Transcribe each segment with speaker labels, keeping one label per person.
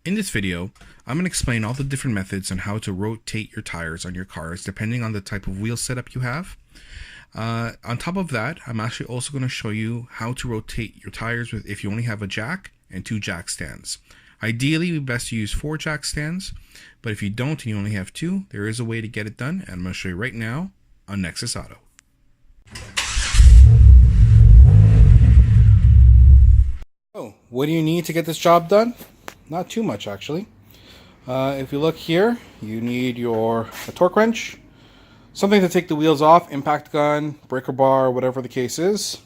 Speaker 1: In this video, I'm going to explain all the different methods on how to rotate your tires on your cars depending on the type of wheel setup you have. On top of that, I'm actually also going to show you how to rotate your tires if you only have a jack and two jack stands. Ideally, we best use 4 jack stands, but if you don't and you only have 2, there is a way to get it done, and I'm going to show you right now on Nexus Auto. Oh, what do you need to get this job done? Not too much, actually. If you look here, you need a torque wrench, something to take the wheels off, impact gun, breaker bar, whatever the case is.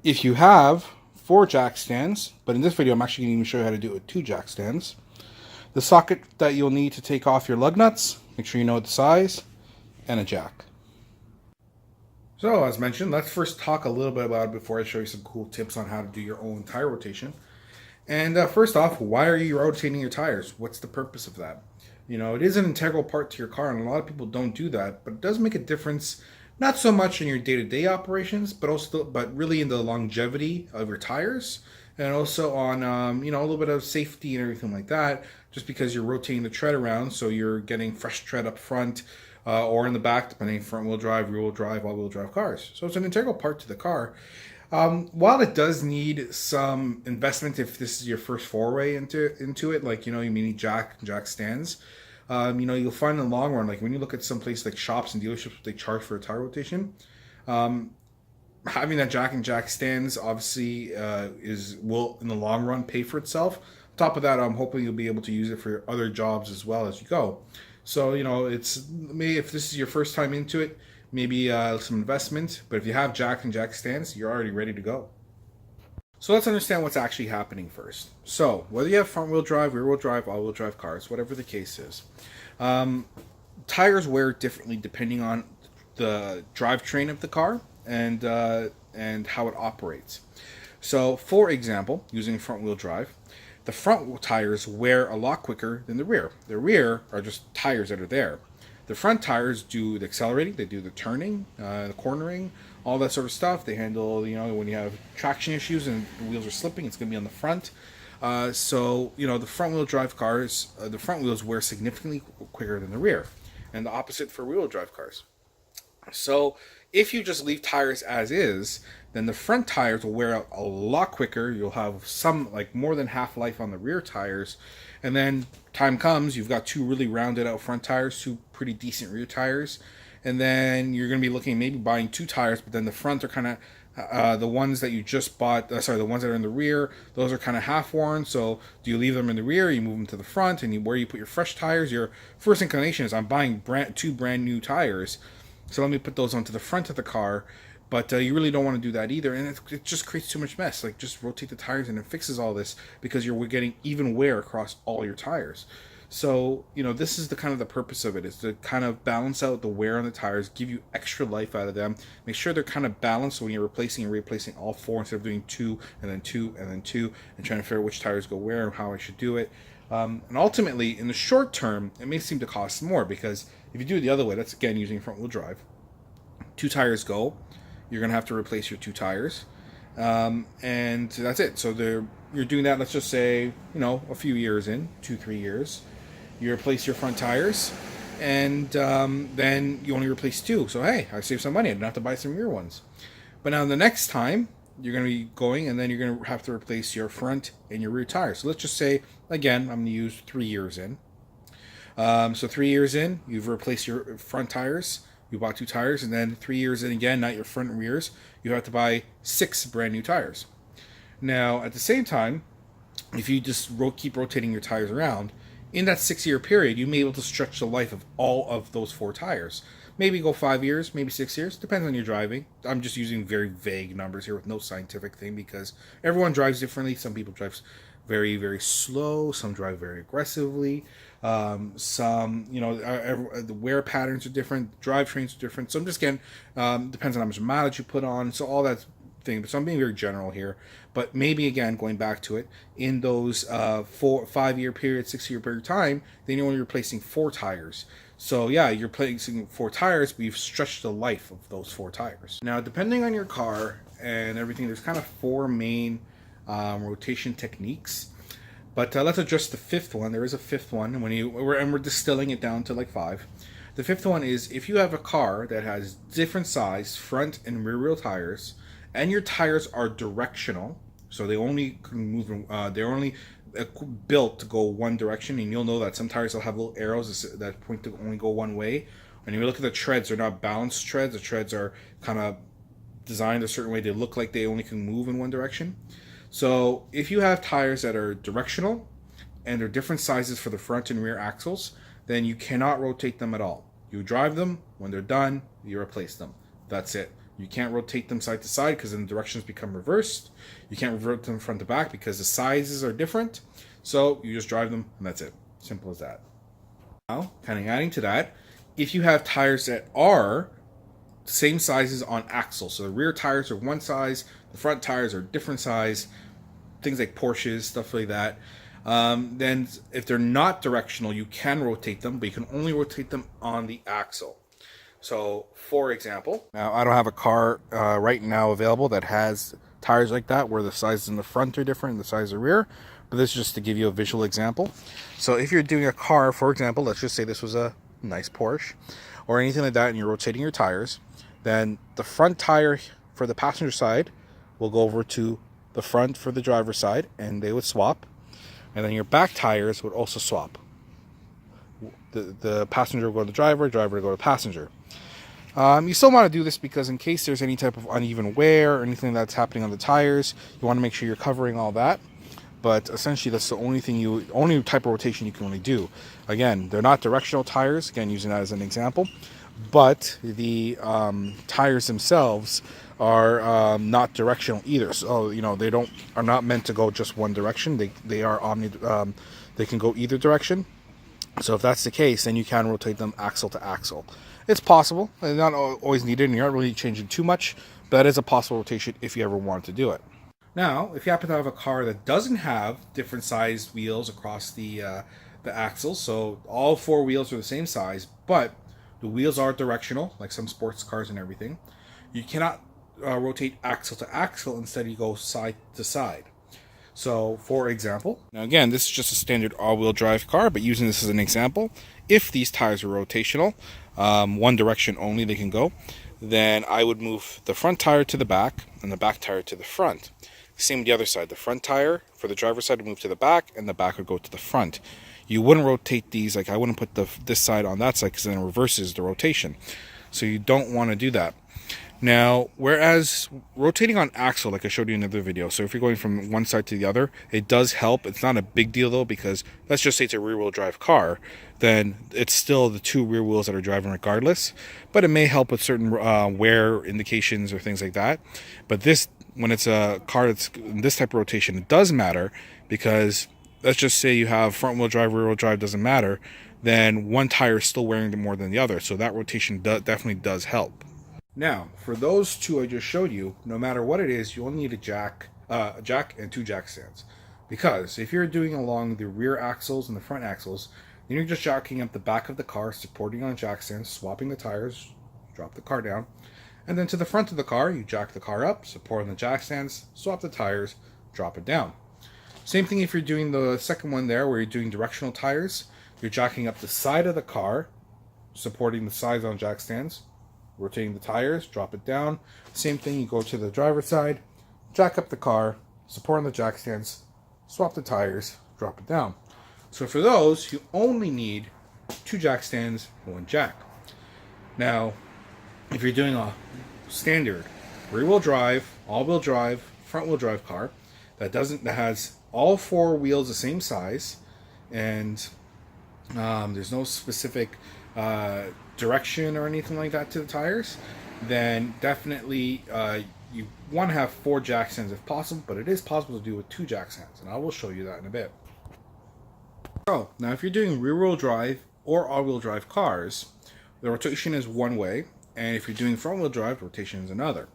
Speaker 1: If you have 4 jack stands, but in this video I'm actually going to show you how to do it with 2 jack stands. The socket that you'll need to take off your lug nuts, make sure you know the size, and a jack. So, as mentioned, let's first talk a little bit about it before I show you some cool tips on how to do your own tire rotation. And first off, why are you rotating your tires? What's the purpose of that? You know, it is an integral part to your car, and a lot of people don't do that, but it does make a difference, not so much in your day-to-day operations, but really in the longevity of your tires, and also on, a little bit of safety and everything like that, just because you're rotating the tread around, so you're getting fresh tread up front, or in the back, depending front-wheel drive, rear-wheel drive, all-wheel drive cars. So it's an integral part to the car. While it does need some investment, if this is your first foray into it, like, you need jack stands, you'll find in the long run, like when you look at some place like shops and dealerships, they charge for a tire rotation. Having that jack stands obviously will in the long run pay for itself. On top of that, I'm hoping you'll be able to use it for your other jobs as well as you go. So, if this is your first time into it, maybe some investment, but if you have jack stands, you're already ready to go. So let's understand what's actually happening first. So whether you have front wheel drive, rear wheel drive, all wheel drive cars, whatever the case is, tires wear differently depending on the drivetrain of the car and how it operates. So for example, using front wheel drive, the front tires wear a lot quicker than the rear. The rear are just tires that are there. The front tires do the accelerating, they do the turning, the cornering, all that sort of stuff. They handle, when you have traction issues and the wheels are slipping, it's going to be on the front. The front wheel drive cars, the front wheels wear significantly quicker than the rear, and the opposite for rear wheel drive cars. So if you just leave tires as is, then the front tires will wear out a lot quicker. You'll have some, like more than half life on the rear tires. And then time comes, you've got 2 really rounded out front tires, 2 pretty decent rear tires. And then you're going to be looking maybe buying 2 tires, but then the front are kind of the ones that you just bought, the ones that are in the rear, those are kind of half worn. So do you leave them in the rear, you move them to the front, and where you put your fresh tires, your first inclination is I'm buying 2 brand new tires. So let me put those onto the front of the car, but you really don't want to do that either, and it just creates too much mess. Like, just rotate the tires and it fixes all this because you're getting even wear across all your tires. So, this is the kind of the purpose of it, is to kind of balance out the wear on the tires, give you extra life out of them, make sure they're kind of balanced when you're replacing all 4 instead of doing 2 and then 2 and then 2 and trying to figure out which tires go where and how I should do it. And ultimately, in the short term, it may seem to cost more because if you do it the other way, that's again using front wheel drive. 2 tires go, you're going to have to replace your 2 tires, and that's it. So you're doing that, let's just say, a few years in, 2-3 years, you replace your front tires, and then you only replace 2. So hey, I saved some money. I didn't have to buy some rear ones. But now the next time, you're going to be going, and then you're going to have to replace your front and your rear tires. So let's just say, again, I'm going to use 3 years in. So 3 years in, you've replaced your front tires, you bought 2 tires, and then 3 years in again, not your front and rears, you have to buy 6 brand new tires. Now, at the same time, if you just keep rotating your tires around, in that 6-year period, you may be able to stretch the life of all of those 4 tires. Maybe go 5 years, maybe 6 years, depends on your driving. I'm just using very vague numbers here with no scientific thing because everyone drives differently. Some people drive very, very slow. Some drive very aggressively. Some, the wear patterns are different. Drivetrains are different. So I'm just getting, depends on how much mileage you put on. So all that thing. So I'm being very general here. But maybe, again, going back to it, in those 5-year period, 6-year period of time, then you're only replacing 4 tires. So yeah, you're replacing 4 tires, but you've stretched the life of those 4 tires. Now, depending on your car and everything, there's kind of 4 main rotation techniques. But let's address the fifth one. There is a fifth one, and we're distilling it down to like 5. The fifth one is if you have a car that has different size front and rear wheel tires, and your tires are directional, so they only can move. They're only built to go one direction, and you'll know that some tires will have little arrows that point to only go one way. And if you look at the treads, they're not balanced treads. The treads are kind of designed a certain way. They look like they only can move in one direction. So if you have tires that are directional and they're different sizes for the front and rear axles, then you cannot rotate them at all. You drive them, when they're done, you replace them. That's it. You can't rotate them side to side because then the directions become reversed. You can't revert them front to back because the sizes are different. So you just drive them and that's it. Simple as that. Now, kind of adding to that, if you have tires that are same sizes on axles, so the rear tires are one size, the front tires are different size, things like Porsches, stuff like that, then if they're not directional, you can rotate them, but you can only rotate them on the axle. So, for example, now I don't have a car right now available that has tires like that, where the sizes in the front are different, the size of the rear, but this is just to give you a visual example. So if you're doing a car, for example, let's just say this was a nice Porsche, or anything like that, and you're rotating your tires, then the front tire for the passenger side will go over to the front for the driver's side, and they would swap. And then your back tires would also swap. The passenger will go to the driver, driver will go to the passenger. You still want to do this because in case there's any type of uneven wear or anything that's happening on the tires, you want to make sure you're covering all that. But essentially, that's the only type of rotation you can really do. Again, they're not directional tires. Again, using that as an example, but the tires themselves are not directional either. So they are not meant to go just one direction. They are they can go either direction. So if that's the case, then you can rotate them axle to axle. It's possible. It's not always needed, and you're not really changing too much. But that is a possible rotation if you ever wanted to do it. Now, if you happen to have a car that doesn't have different sized wheels across the axles, so all 4 wheels are the same size, but the wheels are directional, like some sports cars and everything, you cannot rotate axle to axle. Instead, you go side to side. So, for example, now again, this is just a standard all-wheel drive car, but using this as an example, if these tires are rotational, one direction only they can go, then I would move the front tire to the back and the back tire to the front. Same with the other side. The front tire for the driver's side would move to the back, and the back would go to the front. You wouldn't rotate these, like I wouldn't put this side on that side because then it reverses the rotation. So you don't want to do that. Now, whereas rotating on axle, like I showed you in another video, so if you're going from one side to the other, it does help. It's not a big deal though, because let's just say it's a rear-wheel drive car, then it's still the 2 rear wheels that are driving regardless. But it may help with certain wear indications or things like that. But this, when it's a car that's in this type of rotation, it does matter, because let's just say you have front-wheel drive, rear-wheel drive, doesn't matter, then one tire is still wearing more than the other. So that rotation definitely does help. Now, for those 2 I just showed you, no matter what it is, you only need a jack and 2 jack stands. Because if you're doing along the rear axles and the front axles, then you're just jacking up the back of the car, supporting on jack stands, swapping the tires, drop the car down. And then to the front of the car, you jack the car up, support on the jack stands, swap the tires, drop it down. Same thing if you're doing the second one there, where you're doing directional tires. You're jacking up the side of the car, supporting the sides on jack stands, rotating the tires, drop it down. Same thing, you go to the driver's side, jack up the car, support on the jack stands, swap the tires, drop it down. So for those, you only need 2 jack stands, 1 jack. Now, if you're doing a standard rear-wheel drive, all-wheel drive, front-wheel drive car that has all 4 wheels the same size, and there's no specific direction or anything like that to the tires, then definitely you want to have 4 jack stands if possible, but it is possible to do with 2 jack stands, and I will show you that in a bit. So now if you're doing rear-wheel drive or all-wheel drive cars, the rotation is one way, and if you're doing front-wheel drive, rotation is another.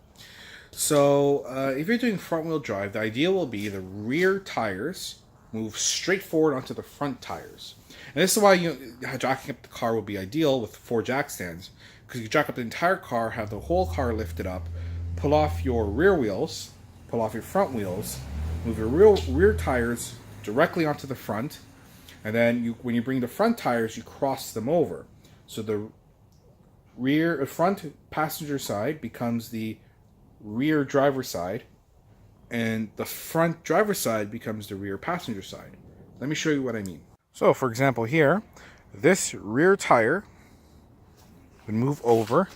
Speaker 1: So if you're doing front-wheel drive, the idea will be the rear tires move straight forward onto the front tires. And this is why jacking up the car would be ideal with 4 jack stands, because you jack up the entire car, have the whole car lifted up, pull off your rear wheels, pull off your front wheels, move your rear tires directly onto the front, and then when you bring the front tires, you cross them over. So the front passenger side becomes the rear driver side, and the front driver side becomes the rear passenger side. Let me show you what I mean. So, for example, here, this rear tire would move over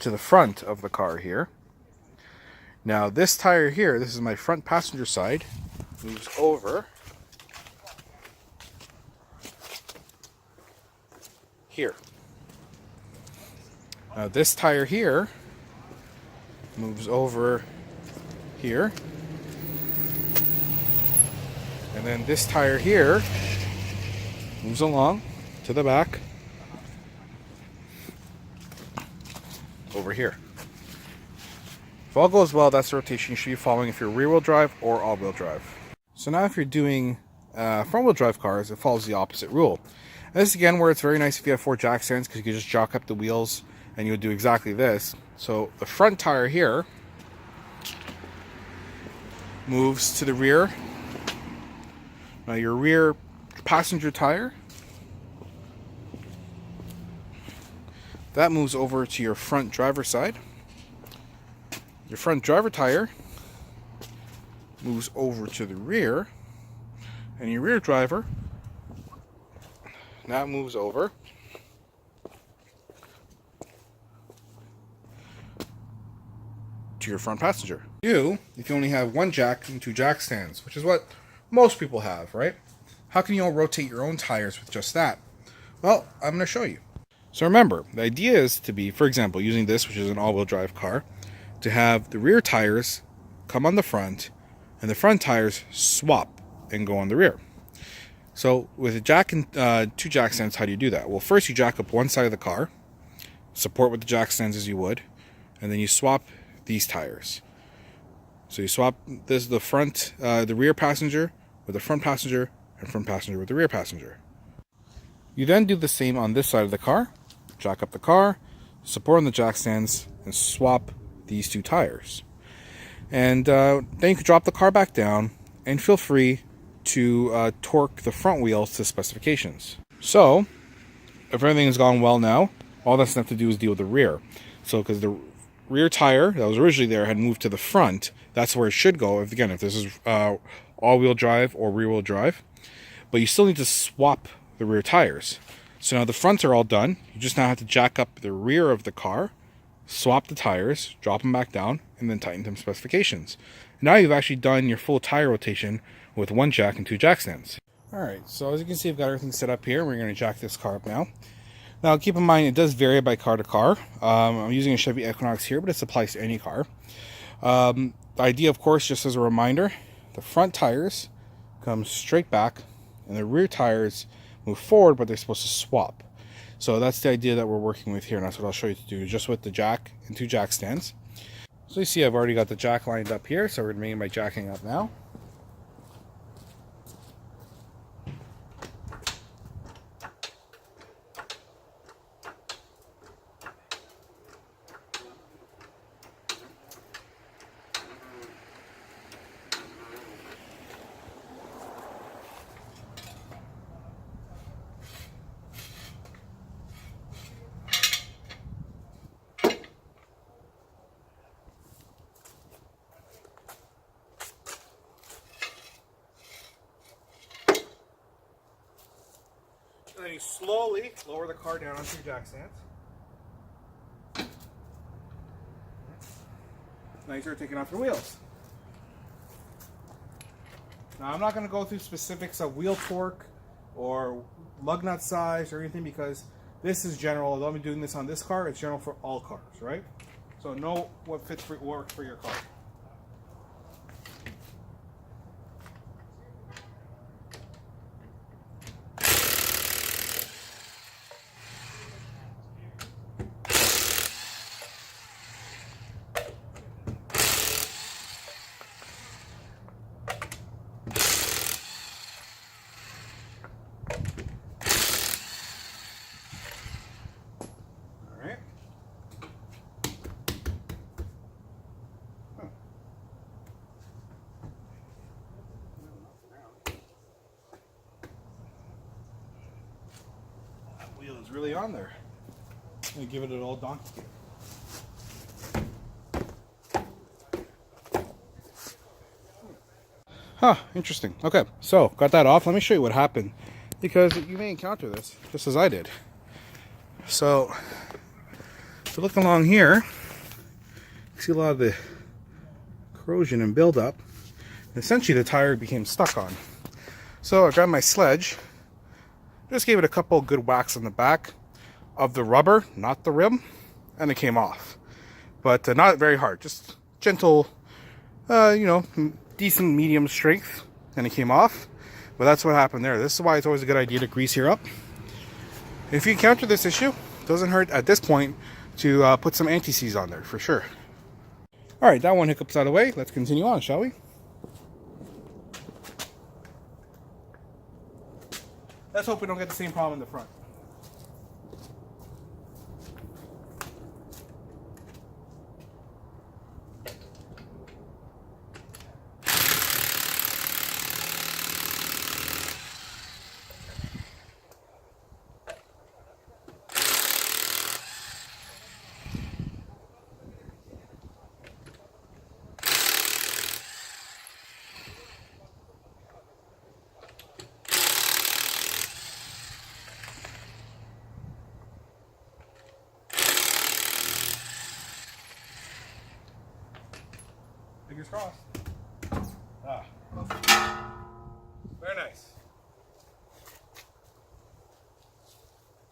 Speaker 1: to the front of the car here. Now, this tire here, this is my front passenger side, moves over here. Now, this tire here moves over here. And then this tire here moves along to the back over here. If all goes well, that's the rotation you should be following if you're rear-wheel drive or all-wheel drive. So now if you're doing front-wheel drive cars, it follows the opposite rule. And this is again where it's very nice if you have 4 jack stands, because you can just jock up the wheels and you'll do exactly this. So the front tire here moves to the rear. Now your rear passenger tire, that moves over to your front driver side. Your front driver tire moves over to the rear, and your rear driver, that moves over to your front passenger. If you only have 1 jack and 2 jack stands, which is what most people have, right? How can you all rotate your own tires with just that? Well, I'm going to show you. So remember, the idea is to be, for example, using this, which is an all-wheel drive car, to have the rear tires come on the front and the front tires swap and go on the rear. So with a jack and 2 jack stands, how do you do that? Well, first you jack up one side of the car, support with the jack stands as you would, and then you swap these tires. So you swap this, the rear passenger with the front passenger, and front passenger with the rear passenger. You then do the same on this side of the car. Jack up the car, support on the jack stands, and swap these 2 tires. And then you can drop the car back down and feel free to torque the front wheels to specifications. So, if everything has gone well now, all that's left to do is deal with the rear. So, because the rear tire that was originally there had moved to the front, that's where it should go. If this is all-wheel drive or rear-wheel drive, but you still need to swap the rear tires. So now the fronts are all done. You just now have to jack up the rear of the car, swap the tires, drop them back down, and then tighten them specifications. Now you've actually done your full tire rotation with 1 jack and 2 jack stands. Alright, so as you can see, I've got everything set up here. We're going to jack this car up now. Now keep in mind, it does vary by car to car. I'm using a Chevy Equinox here, but it applies to any car. The idea, of course, just as a reminder, the front tires come straight back, and the rear tires move forward, but they're supposed to swap. So that's the idea that we're working with here, and that's what I'll show you to do, just with the jack and 2 jack stands. So you see I've already got the jack lined up here, so we're going to begin by jacking up now. And then you slowly lower the car down onto your jack stands. Now you start taking off your wheels. Now I'm not going to go through specifics of wheel torque or lug nut size or anything, because this is general. Although I'm doing this on this car, it's general for all cars, right? So know what works for your car. really on there. Let me give it an old donkey kick. Huh, interesting. Okay, so got that off. Let me show you what happened, because you may encounter this just as I did. So if you look along here, you see a lot of the corrosion and buildup. Essentially the tire became stuck on. So I grabbed my sledge, just gave it a couple good whacks on the back of the rubber, not the rim, and it came off. But not very hard, just gentle, you know, decent medium strength, and it came off. But that's what happened there. This is why it's always a good idea to grease here up. If you encounter this issue, it doesn't hurt at this point to put some Antiseize on there for sure. Alright, that one hiccup's out of the way. Let's continue on, shall we? Let's hope we don't get the same problem in the front. Fingers crossed. Ah. Very nice.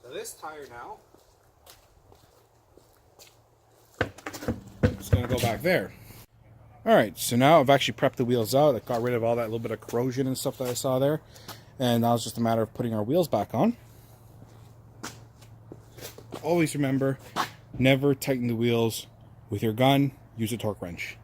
Speaker 1: So this tire now is going to go back there. Alright, so now I've actually prepped the wheels out. I got rid of all that little bit of corrosion and stuff that I saw there. And now it's just a matter of putting our wheels back on. Always remember, never tighten the wheels with your gun. Use a torque wrench.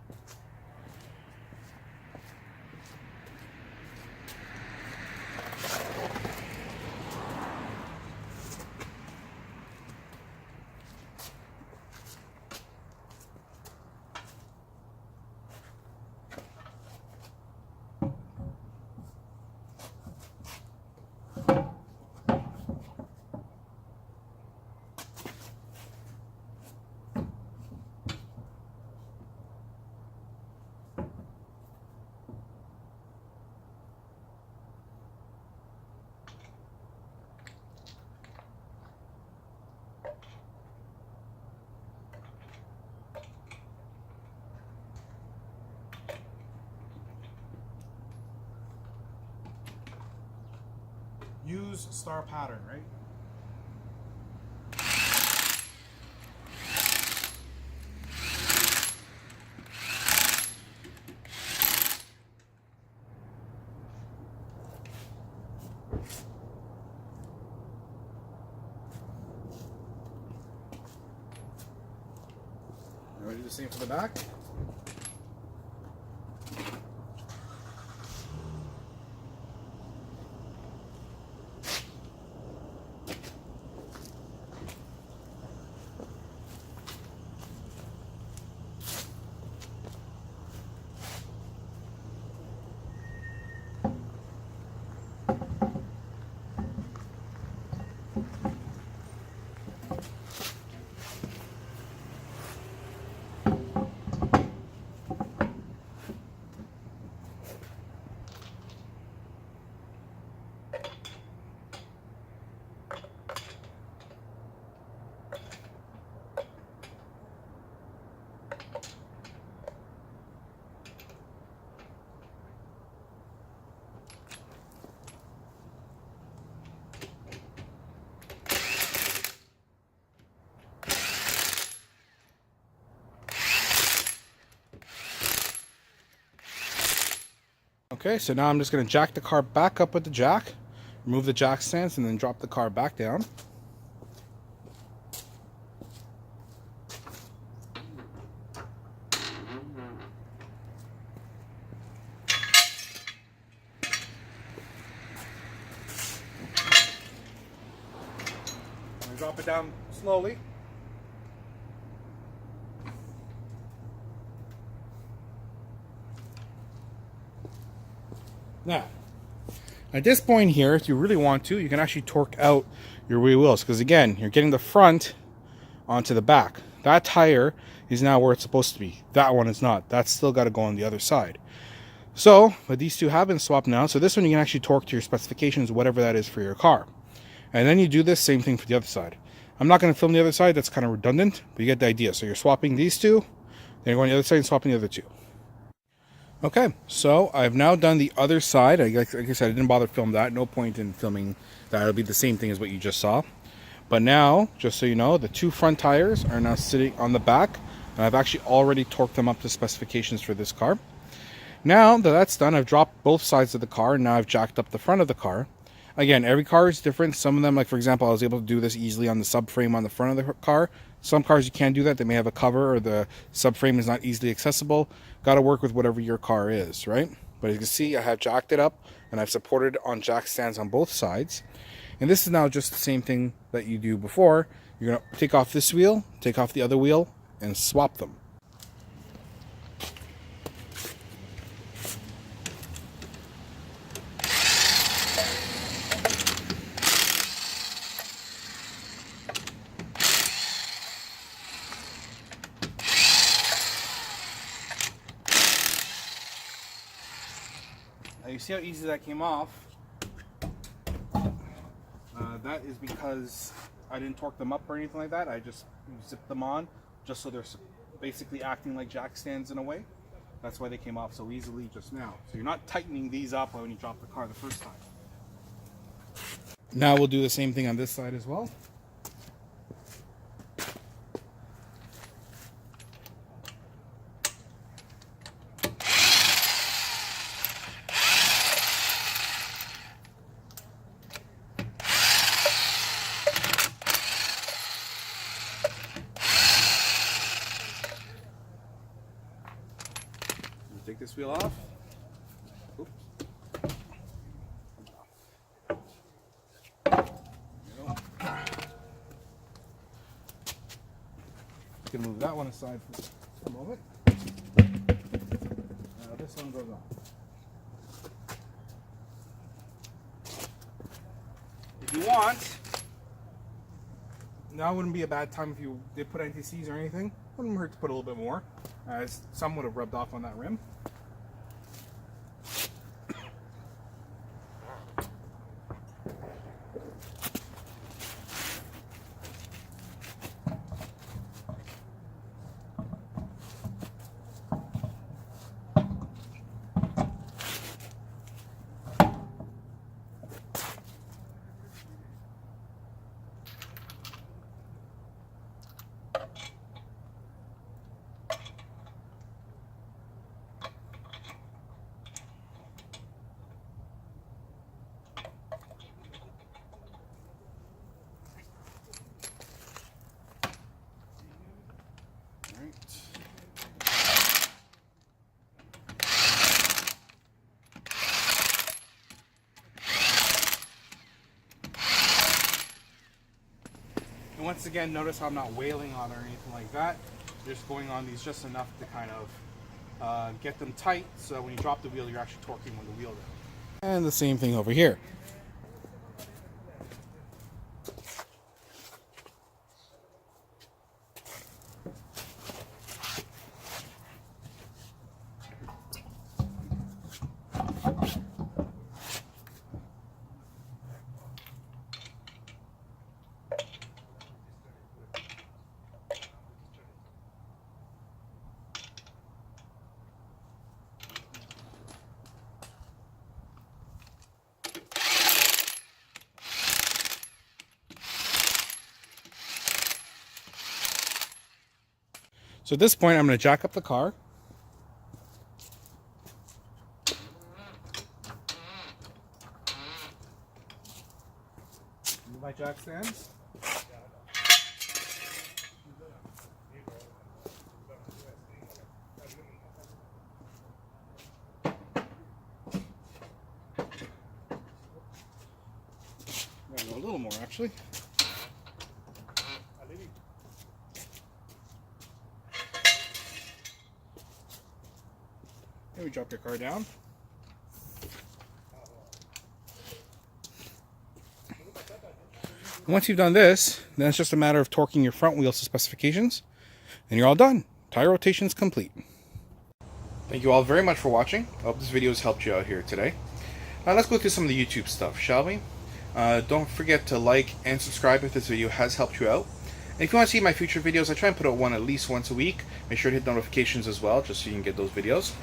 Speaker 1: Use star pattern, right? Now we do the same for the back. Okay, so now I'm just going to jack the car back up with the jack, remove the jack stance, and then drop the car back down. Drop it down slowly. Now, At this point here, if you really want to, you can actually torque out your rear wheels, because again, you're getting the front onto the back. That tire is now where it's supposed to be. That one is not. That's still got to go on the other side. So, but these two have been swapped now. So this one you can actually torque to your specifications, whatever that is for your car. And then you do this same thing for the other side. I'm not going to film the other side. That's kind of redundant, but you get the idea. So you're swapping these two, then you're going to the other side and swapping the other two. Okay, so I've now done the other side. Like I said, I didn't bother to film that. No point in filming that. It'll be the same thing as what you just saw. But now, just so you know, the two front tires are now sitting on the back. And I've actually already torqued them up to specifications for this car. Now that that's done, I've dropped both sides of the car. And now I've jacked up the front of the car. Again, every car is different. Some of them, like for example, I was able to do this easily on the subframe on the front of the car. Some cars you can't do that. They may have a cover or the subframe is not easily accessible. Got to work with whatever your car is, right? But as you can see, I have jacked it up and I've supported on jack stands on both sides. And this is now just the same thing that you do before. You're going to take off this wheel, take off the other wheel, and swap them. Now you see how easy that came off? That is because I didn't torque them up or anything like that. I just zipped them on just so they're basically acting like jack stands in a way. That's why they came off so easily just now. So you're not tightening these up when you drop the car the first time. Now we'll do the same thing on this side as well. Take this wheel off. Oops. You can move that one aside for a moment. Now this one goes on. If you want, now wouldn't be a bad time if you did put Antiseize or anything. Wouldn't hurt to put a little bit more, as some would have rubbed off on that rim. And once again, notice how I'm not wailing on or anything like that. Just going on these just enough to kind of get them tight so that when you drop the wheel, you're actually torquing on the wheel down. And the same thing over here. So at this point, I'm going to jack up the car. Move my jack stands. Go a little more, actually. Here we drop your car down. And once you've done this, then it's just a matter of torquing your front wheels to specifications, and you're all done. Tire rotation is complete. Thank you all very much for watching. I hope this video has helped you out here today. Now let's go through some of the YouTube stuff, shall we? Don't forget to like and subscribe if this video has helped you out. And if you want to see my future videos, I try and put out one at least once a week. Make sure to hit notifications as well, just so you can get those videos.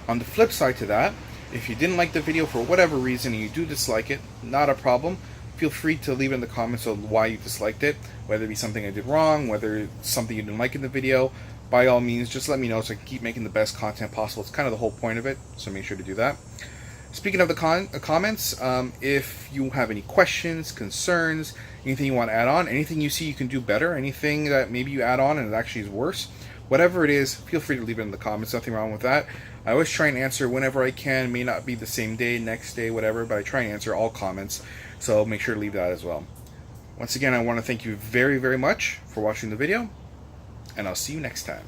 Speaker 1: On the flip side to that, if you didn't like the video for whatever reason and you do dislike it, not a problem. Feel free to leave in the comments of why you disliked it, whether it be something I did wrong, whether it's something you didn't like in the video. By all means, just let me know so I can keep making the best content possible. It's kind of the whole point of it, so make sure to do that. Speaking of the comments, if you have any questions, concerns, anything you want to add on, anything you see you can do better, anything that maybe you add on and it actually is worse, whatever it is, feel free to leave it in the comments. Nothing wrong with that. I always try and answer whenever I can. It may not be the same day, next day, whatever, but I try and answer all comments, so make sure to leave that as well. Once again, I want to thank you very, very much for watching the video, and I'll see you next time.